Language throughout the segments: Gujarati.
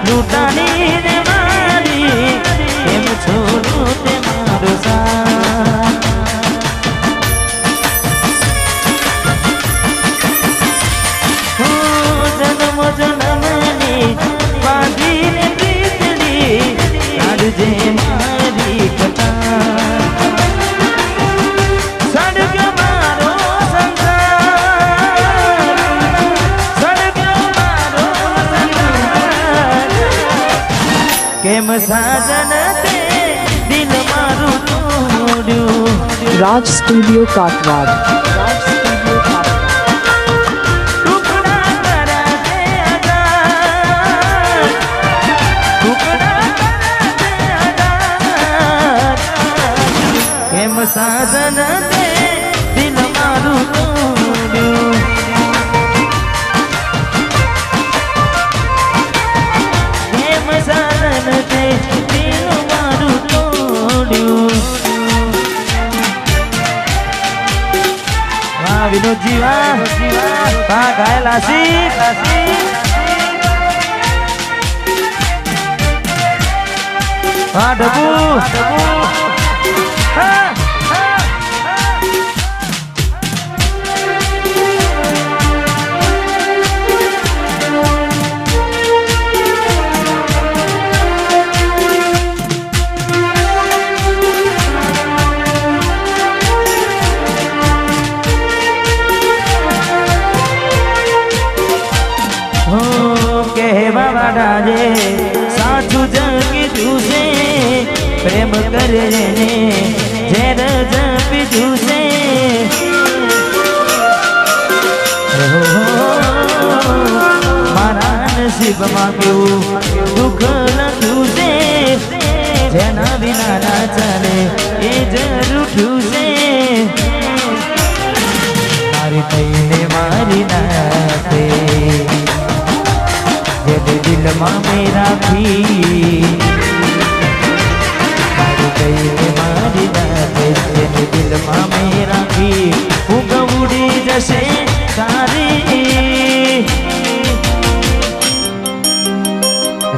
लूटानी रे मारी केम छोड़ू ते मारो साथ जन्म जन्मनी बांधी ने प्रीतली काढजे मारी कथा सड़क मारो संसार सड़क मारो संसार केम साजन ते दिल मारू तोड़ू राज स्टूडियो काटवाड़ साजन ते दिल मारू तोड़ू प्रेम साजन ते दिल मारू तोड़ू वाह विनोद जी वाह गाय लासी वाह डबू डाजे साथू जगी तुझे प्रेम करे जेर जपी तुझे मारा नसीब मांग्यो दुख न तुझे जेना बिना ना चले ए जरूर तुझे मारी तईने मारी नाते दिल मां मेरा भी मारी गई मारी नाते दिल मां मेरा भी उगवड़ी जैसे तारी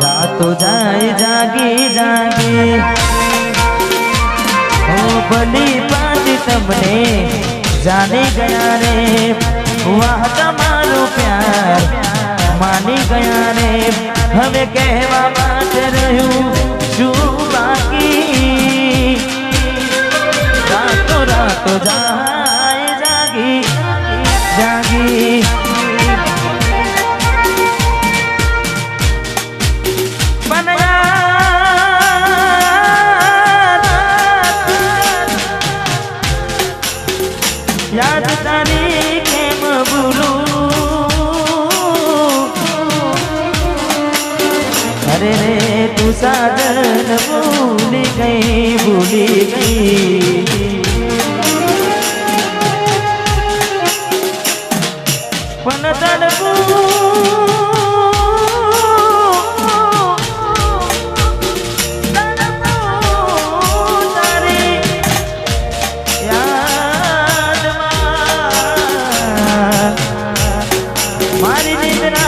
रातों जाए जागी जागी ओ बली पाती तमने जाने गया रे वाह तमारो प्यार मानी गया रे हमें कहवा बात रहूं शू बाकी रातों रातों जाए जागी जागी बनया याद तारी केम भूलू अरे रे तू साजन भूली गई पन तड़पू तारी याद मारी निद्रा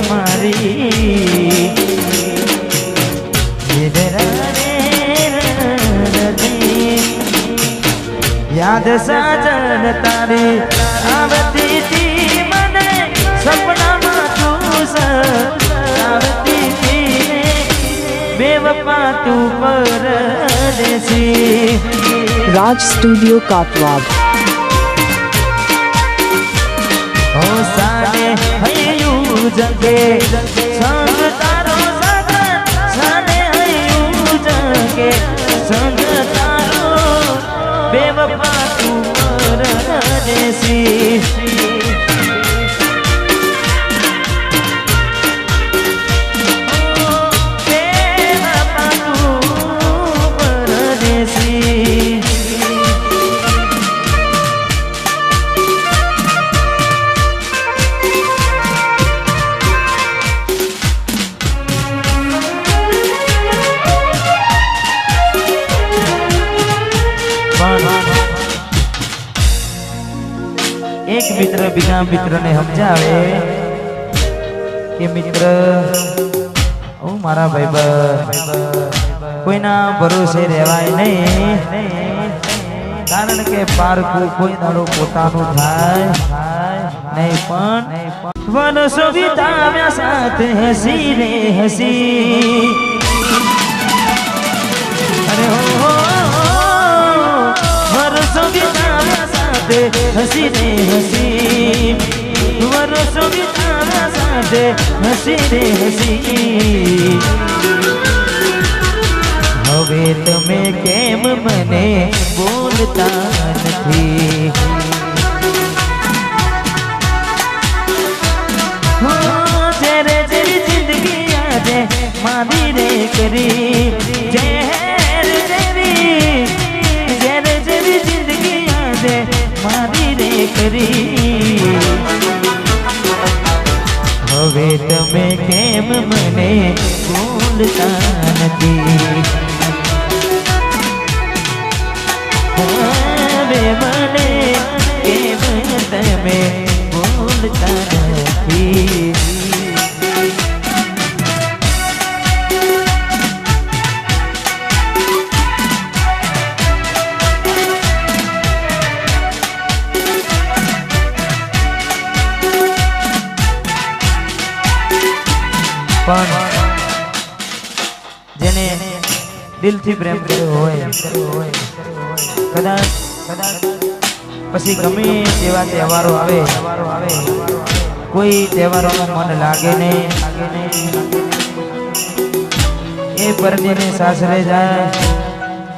मारी याद साजन तारी आवती थी मने सपना में आवती थी बेवफा तू परदेसी राज स्टूडियो काटवाड़ ओ साने हयू जगे संग तारो सगन साने हयू जगे संग तारो बेवफा तू परदेसी बेवफा तू परदेसी एक मित्र बिना मित्र ने समझावे કે મિત્ર મારા ભાઈબંધ કોઈના ભરોસે રહેવાય નહીં, કારણ કે પારકું કોઈ દાડો પોતાનું થાય નહીં. પણ વર્ષો વિતાવ્યા સાથે હસી રે હસી, અરે હો વર્ષો વિતાવ્યા સાથે હસી રે હસી, વર્ષો વિતાવ્યા સાથે હસી રે હસી. હવે તમે કેમ મને બોલતા નથી? જ્યારે જેવી જિંદગી આજે મારી રે કરી, ઝેર જેવી જ્યારે જેવી જિંદગી આજે મારી રે કરી. હવે તમે કેમ મને બોલતા નથી? હવે મને કેમ તમે બોલતા નથી? પણ જેને દિલથી પ્રેમ કર્યો હોય કદાચ પછી ગમે તેવા તહેવારો આવે, કોઈ તહેવારોનું મન લાગે નહીં, એ પરદેને સાસરે જાય,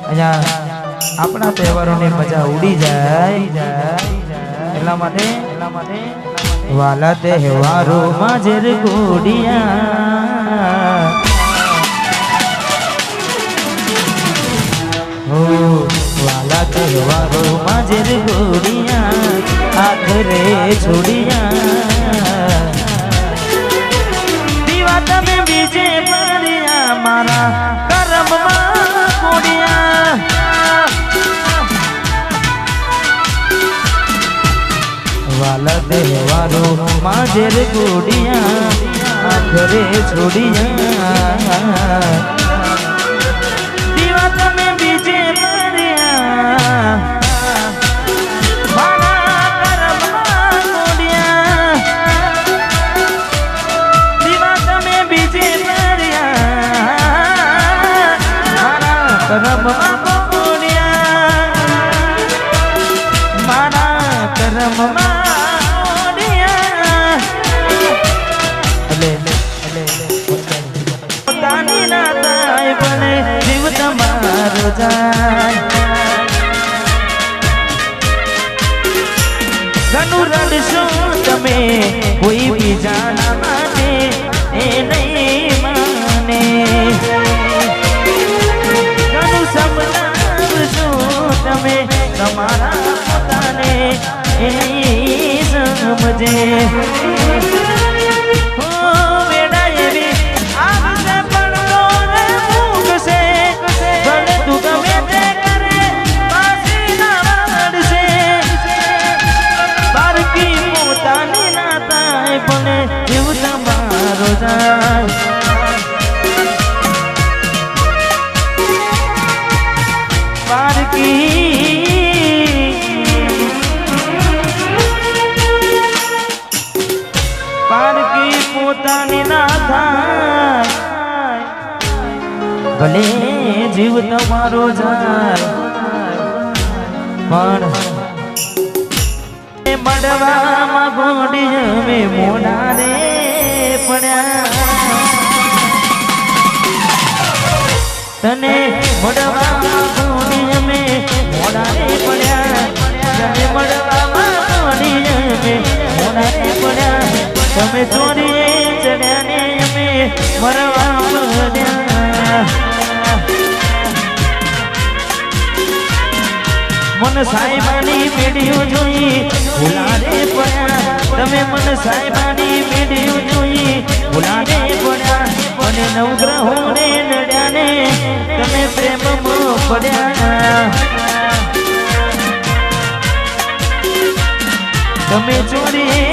અહીંયા આપણા તહેવારોની મજા ઉડી જાય. એટલા માટે વાલા તહેવારો માં ગોડિયા, હો વાલા તહેવારો માં ગોડિયા, આખરે છોડિયા. દીવા તમે બીજે પડ્યા મારા કરમમાં કોડિયા. વાલા તહેવારો માં ગોડિયા, આખરે છોડિયા. દીવા તમે બીજે પડ્યા મારા કરમમાં કોડિયા. દીવા તમે બીજે પડ્યા મારા કરમમાં કોડિયા, મારા કરમમાં. પોતાની ના થાય બને જીવ તમારો જાય, ઘણું રડશો તમે કોઈ બીજાના માટે, એ નહીં માને. ઘણું સમજાવશો તમે તમારા પોતાને, એ સમજે. પારકી પોતાની ના થાય, ભલે જીવ તમારો જાય, પણ મળવામાં ગોડી અમે મોડા રે પડ્યા. તને મળવામાં ગોડી અમે મોડા રે પડ્યા, તને મળવામાં ગોડી અમે મોડા રે પડ્યા. તમે ચોરીએ ચડ્યા ને અમે મરવા પડ્યા. મન સાહેબાની પેઢીઓ જોઈ ભૂલારે પડ્યા, તમે મન સાહેબાની પેઢીઓ જોઈ ભૂલારે પડ્યા. અને નવગ્રહોને નડ્યા ને તમે પ્રેમમાં પડ્યા. તમે ચોરી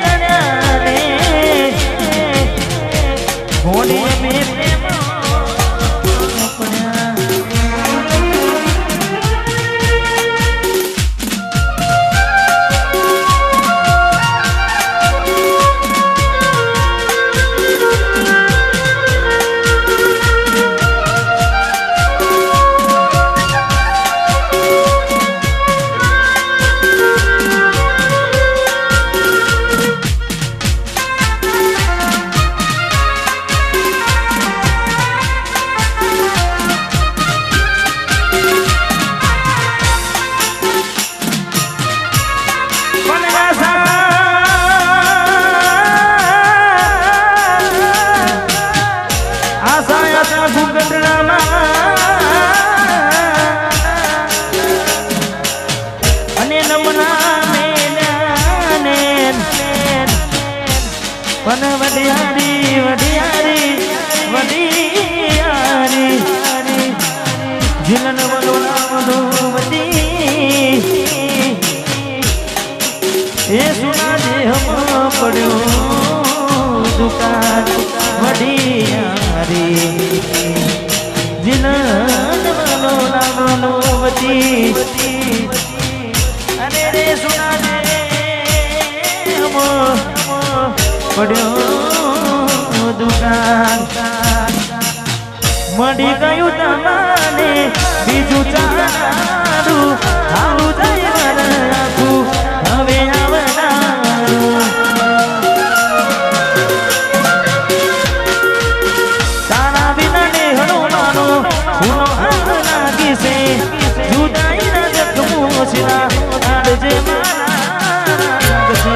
ચડ્યા ને પણ વડિયારી વડિયારી વડિયારી જીલન બોલો નામ ધોવતી એ સુના દેહ પડ્યો દુકાન વડિયારી જીલન બોલો નામ ધોવતી અને રે સુના દેહ પડ્યો દુકાન મળી ગયું તમારે બીજું ચારું આવું જાય આખું હવે આવનારું તારા વિના નેહણો માનો હુનો હાથ લાગી છે જુદાઈના જખમો સિરા આડજે મારા છે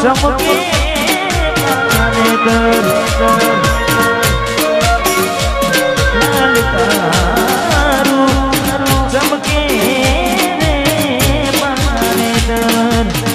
चमके पाने कर ललकारू चमके पाने कर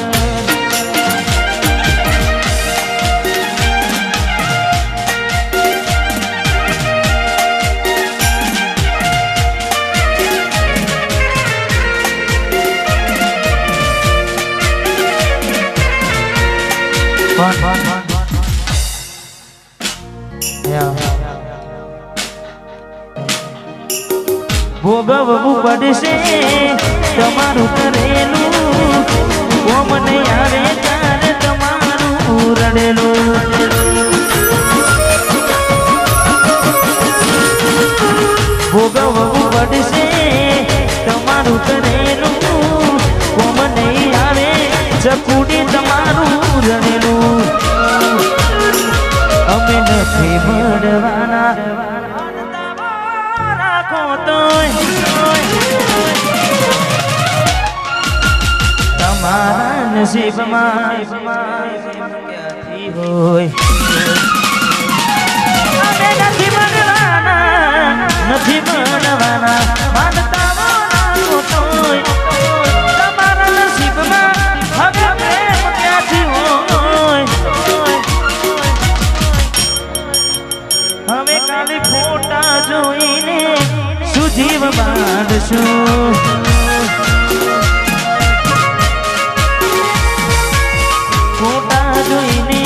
ભોગવવું પડશે તમારું કરેલું કોમ નહીં આવે ત્યારે તમારું રડેલું ભોગવવું પડશે તમારું કરેલું કોમ નહીં આવે ચકુડી તમારું રડેલું અમે નથી મળવાના તમારા નસીબમાં ક્યાંથી હોય અમે નથી મળવાના માનતા તમારા નસીબમાં હવે પ્રેમ ક્યાંથી હોય હવે કાલે ફોટા જોઈને સુજીવ બાંધશું ફોટા જોઈને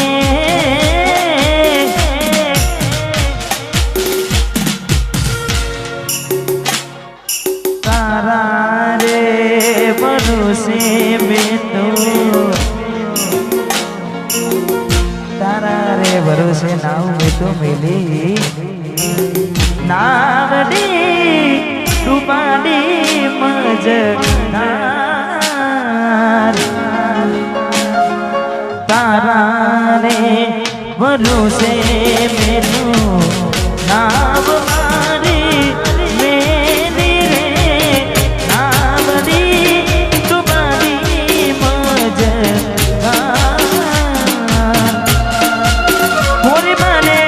તારા રે ભરોસે મેં તો તારા રે ભરોસે નાવ મેં તો મિલી નાવડી ડૂબાડી મજનાર તારા રે ભરોસે મેનું નાવ મારી મેલી રે નાવડી ડૂબાડી મજનાર પૂરી મને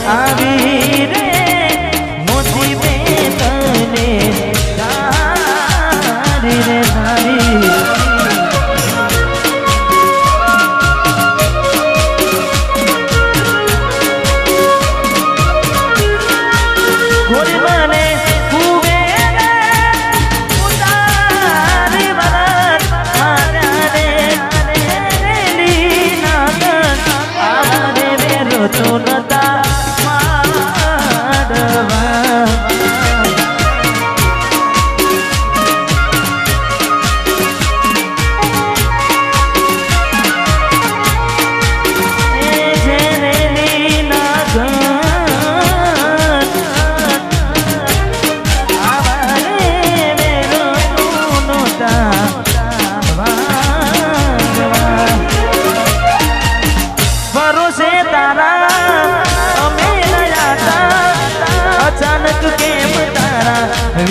આવી રે મોતી બે તને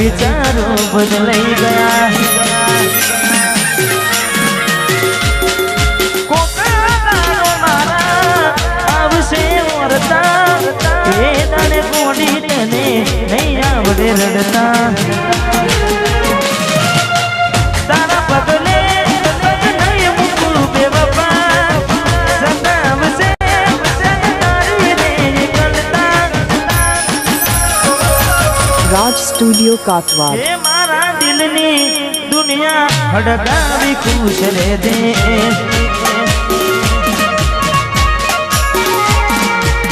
વિચારો બદલાઈ ગયા કોકારો મારા આવશે ઓરતા એ દાડે કોડી તને નહીં આવડે રડતા તારા પગલે નહીં મૂકું બેવફા સતાવશે તારી રે ગલતા Raj Studio Katwad. એ મારા દિલની દુનિયા હડકાવી ખુશ રે દે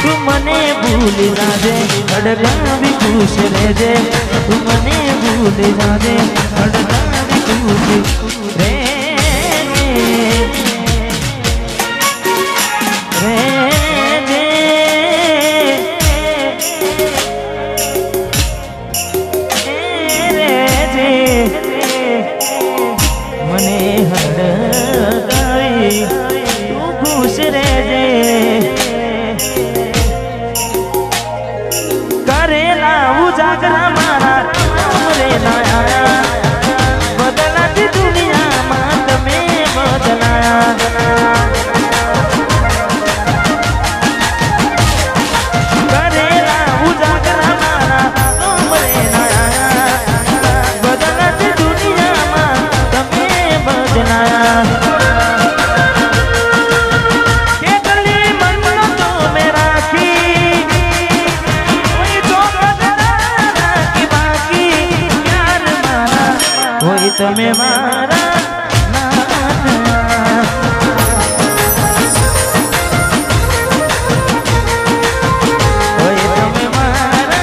તું મને ભૂલી જાજે હડકાવી ખુશ રે દે તું મને ભૂલી જાજે હડકાવી ખુશ રે મને હડકાવી તું ખુશ રહેજે કરેલા ઉજાગરા મારા રે લાયા બદલાતી દુનિયામાં તમે બદલાયા કરેલા ઉજાગરા મારા રે લાયા બદલાતી દુનિયામાં તમે બદલાયા કેટલી મનનો તો મેં રાખી કોઈ તો રાખી બાકી યાર મારા કોઈ તમે મારા ના કોઈ તમે મારા કોઈ તમે મારા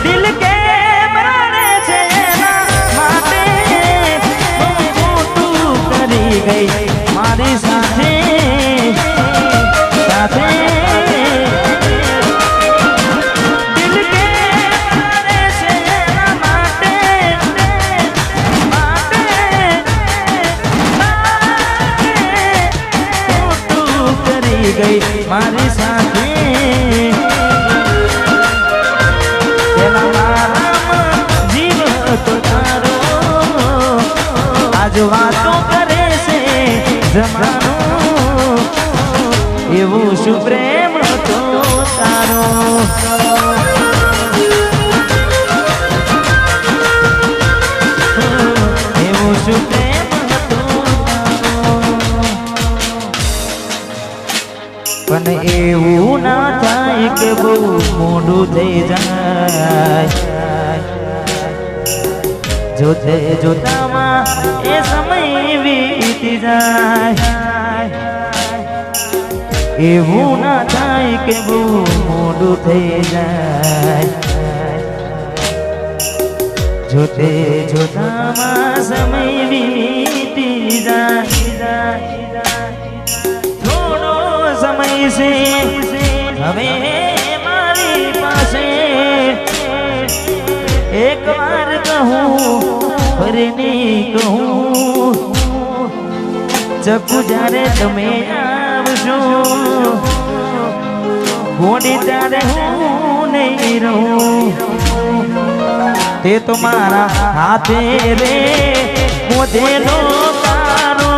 દિલ કે મરાણે છે એના માટે બહુ મોટું કરી ગઈ મારી સાથે સાથે દિલ કે મરાણે છે એના માટે મોટું કરી ગઈ મારી સાથે આજ વાતો કરે છે જમાનો એવું શું પ્રેમ હતો તારો એવું શું પ્રેમ હતો પણ એવું ના થાય કે બહુ મોડું થઈ જાય જોતે જોતામાં એ સમય વીતી જાય એવું ના થાય કે બહુ મોડું થઈ જાય જોતે જોતામાં સમય વીતી જાય થોડો સમય છે હવે મારી પાસે એક વાર કહું ફરીને કહું ચકુ જ્યારે તમે આવશો ઘોડી ત્યારે હું નહીં રહું તે તો મારા હાથે રે મોધેલો તારો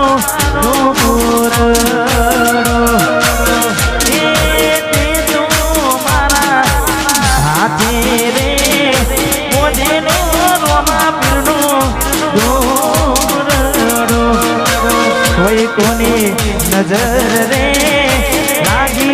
कोई कोनी नजर रे लागी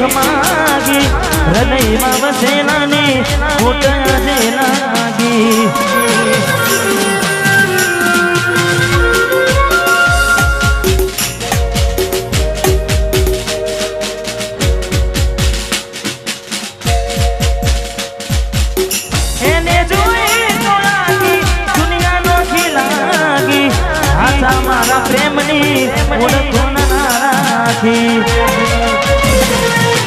સુખ માગી હૃદયમાં વસેલાની ખોટ આજે લાગી મારા પ્રેમની ઓળખો ના રાખી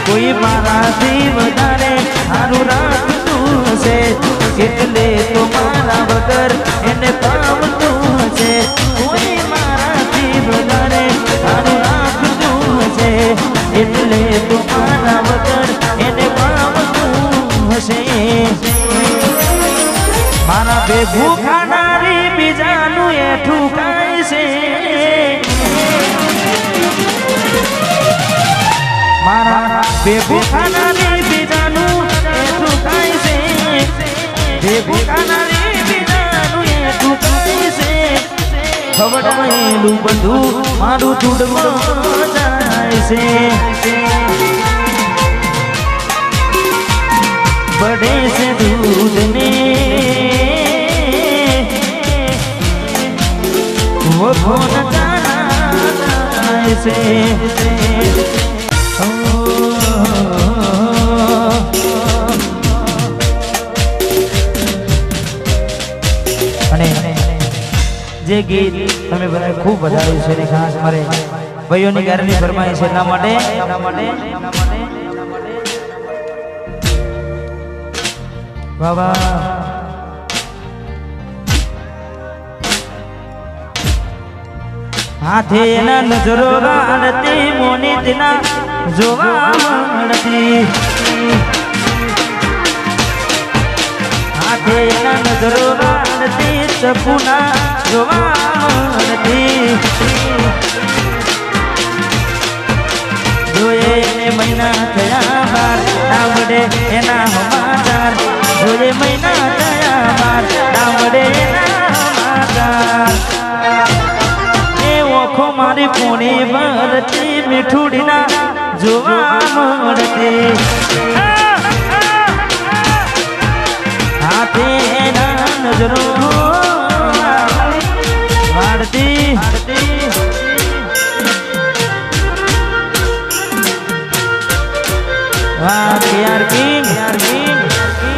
કોઈ મારાથી વધારે સારું રાખતું છે એટલે તો મારા વગર એને પામતું છે કોઈ મારાથી વધારે સારું રાખતું છે એટલે તો મારા વગર એને પામતું હશે મારા ભેગું ખાનારી બીજાનું એઠું કાય છે મારા ભેગું ખાનારી બીજાનું એઠું કાય છે ભેગું ખાનારી બીજાનું એઠું કાય છે ખવડાયેલું બધું મારું ધૂળમાં જાય છે બડે છે દૂધને वो कौन जाना ऐसे અને જે ગીત તમે બધાએ ખૂબ વધાર્યું છે ને ખાસ મારે ભાઈઓની ઘરની ફરમાઈશ છે એટલા માટે વાહ વાહ હાથે ના નજરો રાણતી મોની દિના જોવા મળતી હાથે ના નજરો રાણતી સપના જોવા મળતી જોયે ને મહિના થયા બાર ડામડે એના સમાચાર જોયે મહિના થયા બાર ડામડે એના સમાચાર ઓખો મારી પૂણી ભરતી મીઠુડીના જોવા મળતી હાથે ના નજરો વાળતી વાહ યાર કિંગ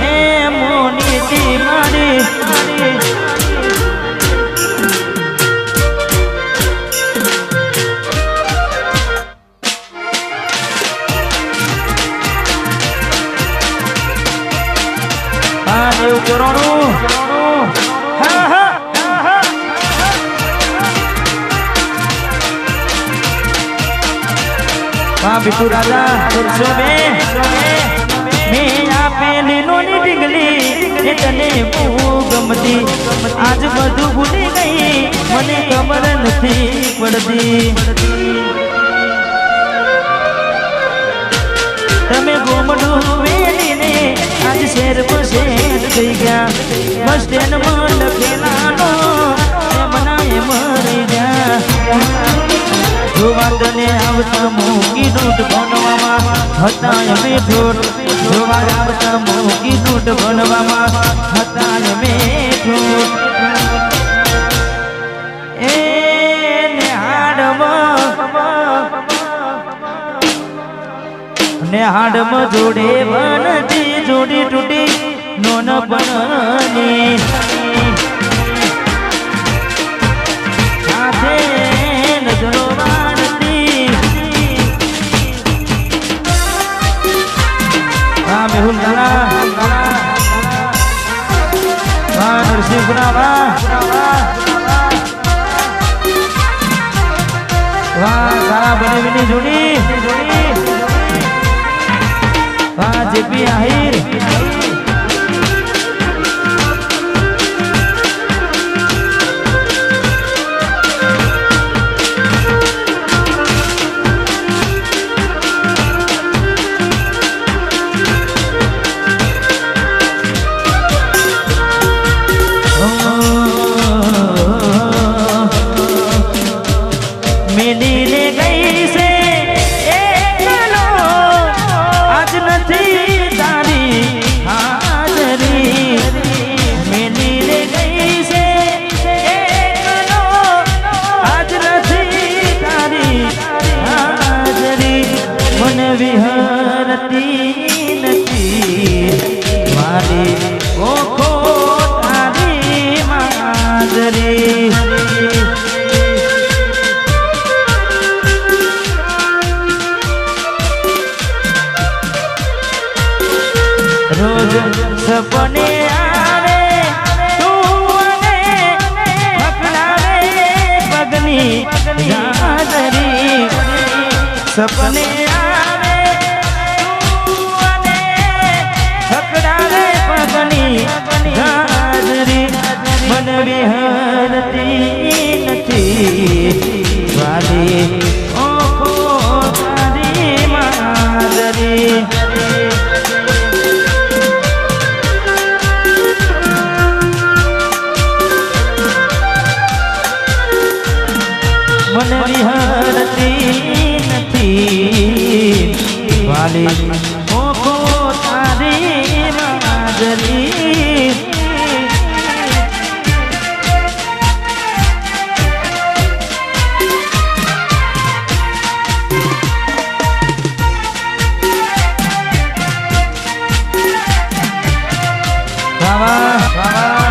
એ મોની તી મારી बिटू राजा मैं आपे नोनी ढींगली तने गमती आज बधु भूली गई मने खबर नहीं पड़ती तमे गोमडू वेली ने आज शेर पर शेर થઈ ગયા બસ સ્ટેન્ડ માં લખેલાનો મનાએ મરી ગયા જોવા તને આવતા મૂકી નોટ ભણવામાં હતા અમે ઠોઠ જોવા આવતા મૂકી નોટ ભણવામાં હતા અમે ઠોઠ એ નેહાડમાં જોડે બનતી જોડી તૂટી નોન બની સાથે નજરો મેહુલ દાદા વાહ નરસિંહપુરા વાહ સારા બનેવીની જોડી વાહ જેપી આહિર વિહરતી નથી વાલી ઓખો તારી માદરી રોજ સપને આવે તું અને પકડાવે પગની ગાદરી સપને આવે તું અને પકડાવે પગની ગાદરી મન વિહરતી નથી વાલી ઓખો તારી માદરી મન વિહરતી નથી વાલી ઓખો તારી માદરી વાવા વાવા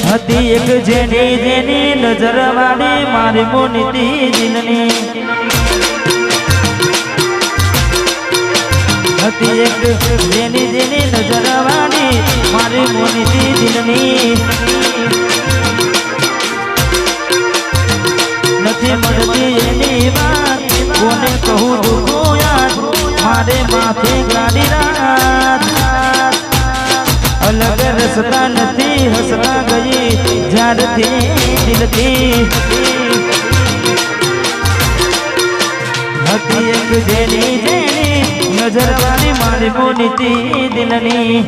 હતી એક જેની જેની નજર વાળી મારી મોનીતી દિલની હતી એક જેની જેની નજર વાળી મારી મોનીતી દિલની નથી મળતી એની વાત કોને કહું દુઃખો યાદ મારે માથે ગાડી રાત અલગ રસ્તા નથી હસતા ગઈ જ્યારથી દિલથી હતી એક જેની જેની નજર વાળી મારી મોનીતી દિલની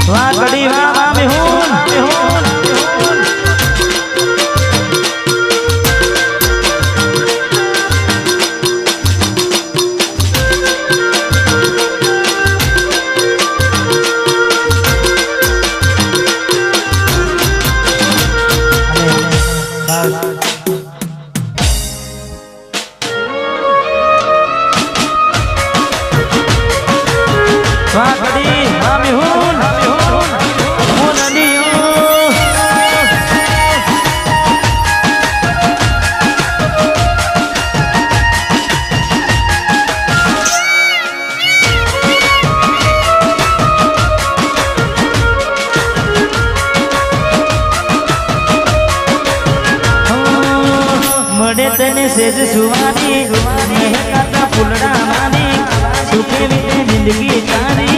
વાગડી વાવા મેહુન મેહુન વાગડી વાવા મેહુન મળે તને સેજ સુવાની મહેકાતા ફૂલડા માની સુખે વીતે જિંદગી તારી